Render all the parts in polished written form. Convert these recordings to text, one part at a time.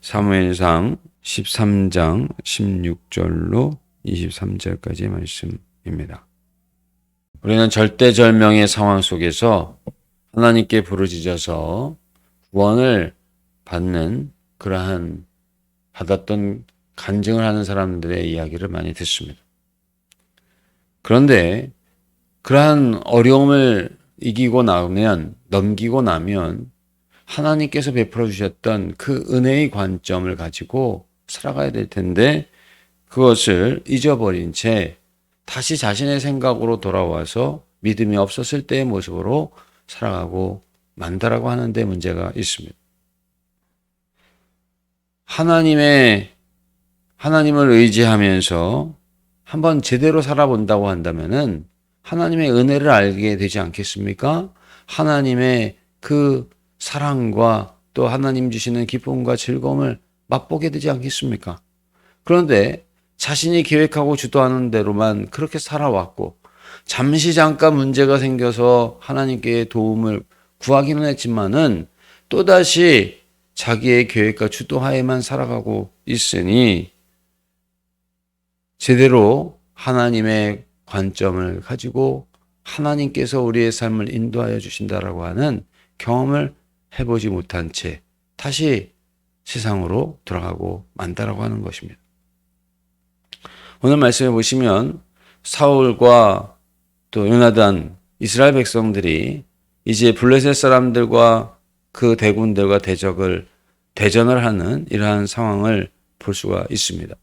사무엘상 13장 16절로 23절까지의 말씀입니다. 우리는 절대절명의 상황 속에서 하나님께 부르짖어서 구원을 받는 그러한 받았던 간증을 하는 사람들의 이야기를 많이 듣습니다. 그런데 그러한 어려움을 넘기고 나면 하나님께서 베풀어 주셨던 그 은혜의 관점을 가지고 살아가야 될 텐데 그것을 잊어버린 채 다시 자신의 생각으로 돌아와서 믿음이 없었을 때의 모습으로 살아가고 만다라고 하는데 문제가 있습니다. 하나님을 의지하면서 한번 제대로 살아본다고 한다면은 하나님의 은혜를 알게 되지 않겠습니까? 하나님의 그 사랑과 또 하나님 주시는 기쁨과 즐거움을 맛보게 되지 않겠습니까? 그런데 자신이 계획하고 주도하는 대로만 그렇게 살아왔고 잠깐 문제가 생겨서 하나님께 도움을 구하기는 했지만은 또다시 자기의 계획과 주도하에만 살아가고 있으니 제대로 하나님의 관점을 가지고 하나님께서 우리의 삶을 인도하여 주신다라고 하는 경험을 해보지 못한 채 다시 세상으로 돌아가고 만다라고 하는 것입니다. 오늘 말씀해 보시면 사울과 또 요나단 이스라엘 백성들이 이제 블레셋 사람들과 그 대군들과 대전을 하는 이러한 상황을 볼 수가 있습니다.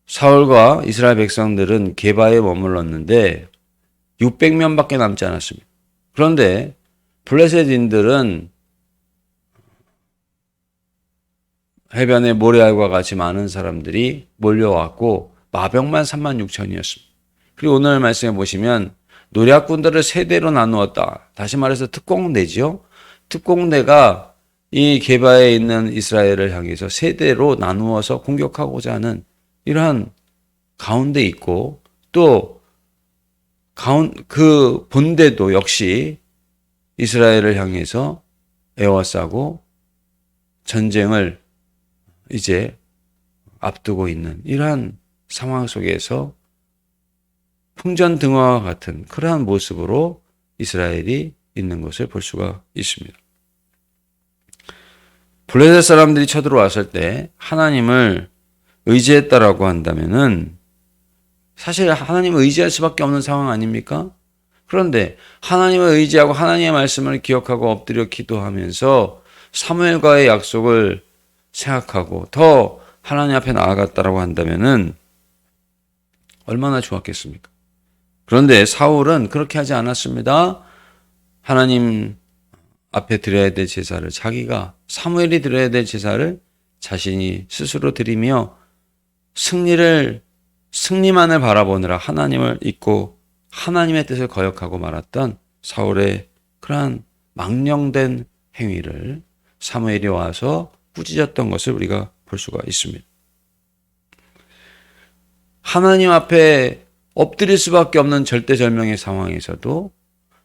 사울과 이스라엘 백성들은 게바에 머물렀는데 600명밖에 남지 않았습니다. 그런데 블레셋인들은 해변의 모래알과 같이 많은 사람들이 몰려왔고 마병만 36,000이었습니다. 그리고 오늘 말씀해 보시면 노략군들을 세 대로 나누었다. 다시 말해서 특공대죠. 특공대가 이 게바에 있는 이스라엘을 향해서 세 대로 나누어서 공격하고자 하는 이러한 가운데 있고 또 그 본대도 역시 이스라엘을 향해서 에워싸고 전쟁을 이제 앞두고 있는 이러한 상황 속에서 풍전등화와 같은 그러한 모습으로 이스라엘이 있는 것을 볼 수가 있습니다. 블레셋 사람들이 쳐들어왔을 때 하나님을 의지했다라고 한다면은 사실 하나님을 의지할 수밖에 없는 상황 아닙니까? 그런데 하나님을 의지하고 하나님의 말씀을 기억하고 엎드려 기도하면서 사무엘과의 약속을 생각하고 더 하나님 앞에 나아갔다라고 한다면은 얼마나 좋았겠습니까? 그런데 사울은 그렇게 하지 않았습니다. 하나님 앞에 드려야 될 제사를 사무엘이 드려야 될 제사를 자신이 스스로 드리며 승리만을 바라보느라 하나님을 잊고 하나님의 뜻을 거역하고 말았던 사울의 그러한 망령된 행위를 사무엘이 와서 꾸짖었던 것을 우리가 볼 수가 있습니다. 하나님 앞에 엎드릴 수밖에 없는 절대절명의 상황에서도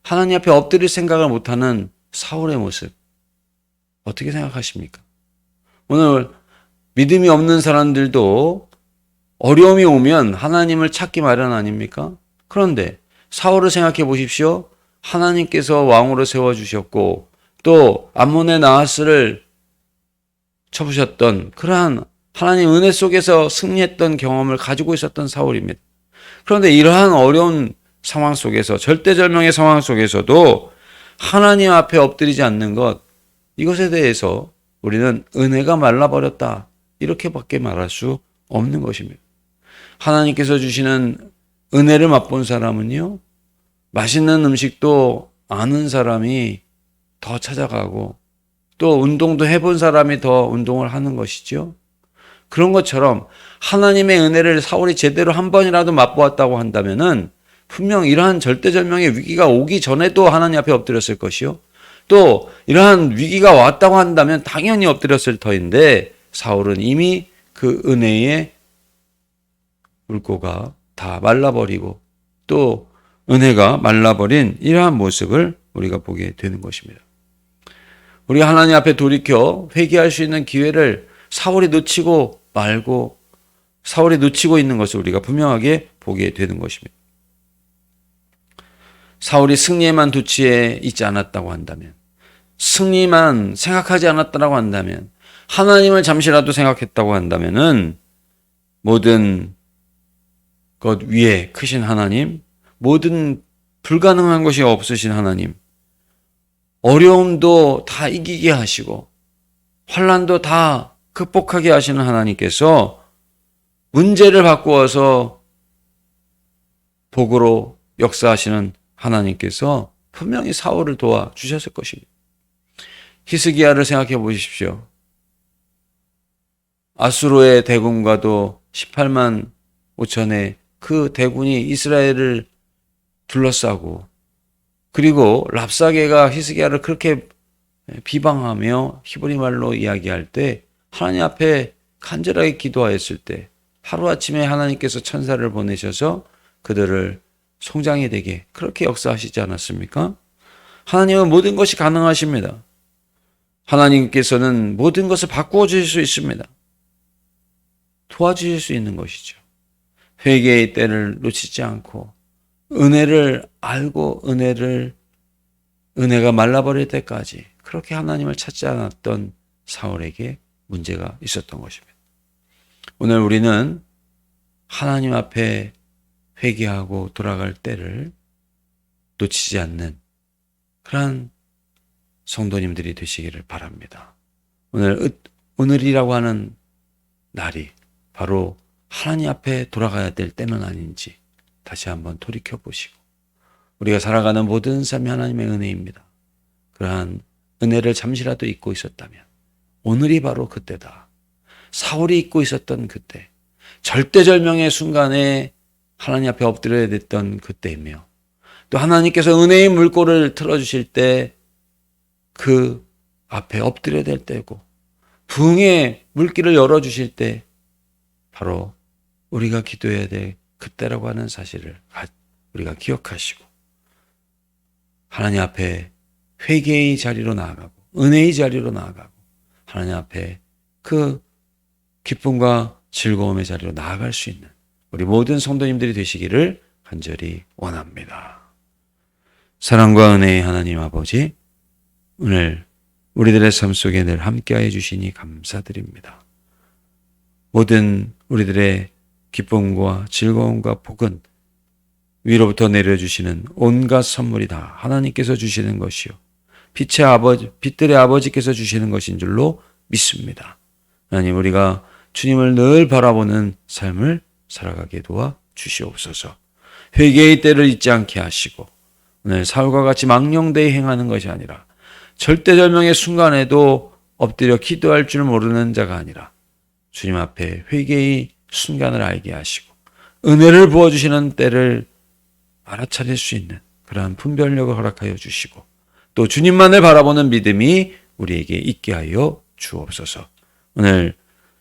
하나님 앞에 엎드릴 생각을 못하는 사울의 모습 어떻게 생각하십니까? 오늘 믿음이 없는 사람들도 어려움이 오면 하나님을 찾기 마련 아닙니까? 그런데 사울을 생각해 보십시오. 하나님께서 왕으로 세워주셨고 또 암몬의 나하스를 쳐부셨던 그러한 하나님 은혜 속에서 승리했던 경험을 가지고 있었던 사울입니다. 그런데 이러한 어려운 상황 속에서 절대절명의 상황 속에서도 하나님 앞에 엎드리지 않는 것 이것에 대해서 우리는 은혜가 말라버렸다 이렇게밖에 말할 수 없는 것입니다. 하나님께서 주시는 은혜를 맛본 사람은요 맛있는 음식도 아는 사람이 더 찾아가고 또 운동도 해본 사람이 더 운동을 하는 것이죠. 그런 것처럼 하나님의 은혜를 사울이 제대로 한 번이라도 맛보았다고 한다면은 분명 이러한 절대절명의 위기가 오기 전에도 하나님 앞에 엎드렸을 것이요. 또 이러한 위기가 왔다고 한다면 당연히 엎드렸을 터인데 사울은 이미 그 은혜의 물고가 다 말라버리고 또 은혜가 말라버린 이러한 모습을 우리가 보게 되는 것입니다. 우리가 하나님 앞에 돌이켜 회개할 수 있는 기회를 사울이 놓치고 말고 사울이 놓치고 있는 것을 우리가 분명하게 보게 되는 것입니다. 사울이 승리에만 도취해 있지 않았다고 한다면, 승리만 생각하지 않았다고 한다면, 하나님을 잠시라도 생각했다고 한다면은 모든 것 위에 크신 하나님, 모든 불가능한 것이 없으신 하나님, 어려움도 다 이기게 하시고 환난도 다 극복하게 하시는 하나님께서 문제를 바꾸어서 복으로 역사하시는 하나님께서 분명히 사울을 도와주셨을 것입니다. 히스기야를 생각해 보십시오. 아수르의 대군과도 18만 5천의 그 대군이 이스라엘을 둘러싸고, 그리고 랍사게가 히스기야를 그렇게 비방하며 히브리 말로 이야기할 때, 하나님 앞에 간절하게 기도하였을 때 하루아침에 하나님께서 천사를 보내셔서 그들을 송장이 되게 그렇게 역사하시지 않았습니까? 하나님은 모든 것이 가능하십니다. 하나님께서는 모든 것을 바꾸어 주실 수 있습니다. 도와주실 수 있는 것이죠. 회개의 때를 놓치지 않고 은혜를 알고 은혜가 말라버릴 때까지 그렇게 하나님을 찾지 않았던 사울에게 문제가 있었던 것입니다. 오늘 우리는 하나님 앞에 회개하고 돌아갈 때를 놓치지 않는 그런 성도님들이 되시기를 바랍니다. 오늘이라고 하는 날이 바로 하나님 앞에 돌아가야 될 때는 아닌지 다시 한번 돌이켜 보시고, 우리가 살아가는 모든 삶이 하나님의 은혜입니다. 그러한 은혜를 잠시라도 잊고 있었다면 오늘이 바로 그때다. 사울이 잊고 있었던 그때, 절대절명의 순간에 하나님 앞에 엎드려야 됐던 그때이며, 또 하나님께서 은혜의 물꼬를 틀어주실 때 그 앞에 엎드려야 될 때고, 부흥의 물길을 열어주실 때 바로 우리가 기도해야 될 그때라고 하는 사실을 우리가 기억하시고, 하나님 앞에 회개의 자리로 나아가고 은혜의 자리로 나아가고 하나님 앞에 그 기쁨과 즐거움의 자리로 나아갈 수 있는 우리 모든 성도님들이 되시기를 간절히 원합니다. 사랑과 은혜의 하나님 아버지, 오늘 우리들의 삶 속에 늘 함께하여 주시니 감사드립니다. 모든 우리들의 기쁨과 즐거움과 복은 위로부터 내려주시는 온갖 선물이 다 하나님께서 주시는 것이요, 빛들의 아버지께서 주시는 것인 줄로 믿습니다. 하나님, 우리가 주님을 늘 바라보는 삶을 살아가게 도와 주시옵소서. 회개의 때를 잊지 않게 하시고, 오늘 사울과 같이 망령되이 행하는 것이 아니라 절대절명의 순간에도 엎드려 기도할 줄 모르는 자가 아니라 주님 앞에 회개의 순간을 알게 하시고 은혜를 부어주시는 때를 알아차릴 수 있는 그러한 분별력을 허락하여 주시고, 또 주님만을 바라보는 믿음이 우리에게 있게 하여 주옵소서. 오늘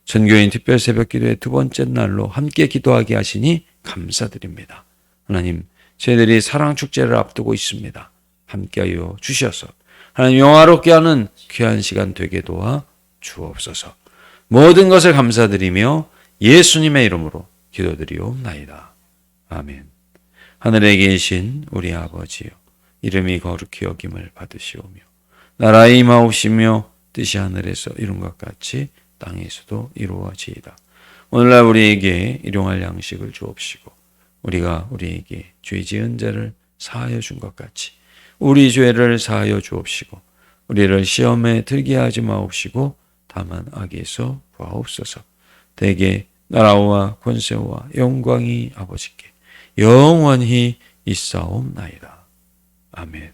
전교인 특별 새벽 기도의 두 번째 날로 함께 기도하게 하시니 감사드립니다. 하나님, 저희들이 사랑 축제를 앞두고 있습니다. 함께하여 주셔서 하나님 영화롭게 하는 귀한 시간 되게 도와 주옵소서. 모든 것을 감사드리며 예수님의 이름으로 기도드리옵나이다. 아멘. 하늘에 계신 우리 아버지여, 이름이 거룩히 여김을 받으시오며 나라의 임하옵시며 뜻이 하늘에서 이룬 것 같이 땅에서도 이루어지이다. 오늘날 우리에게 일용할 양식을 주옵시고 우리가 우리에게 죄 지은 자를 사하여 준 것 같이 우리 죄를 사하여 주옵시고 우리를 시험에 들게 하지 마옵시고 다만 악에서 구하옵소서. 대개 나라와 권세와 영광이 아버지께 영원히 있사옵나이다. 아멘.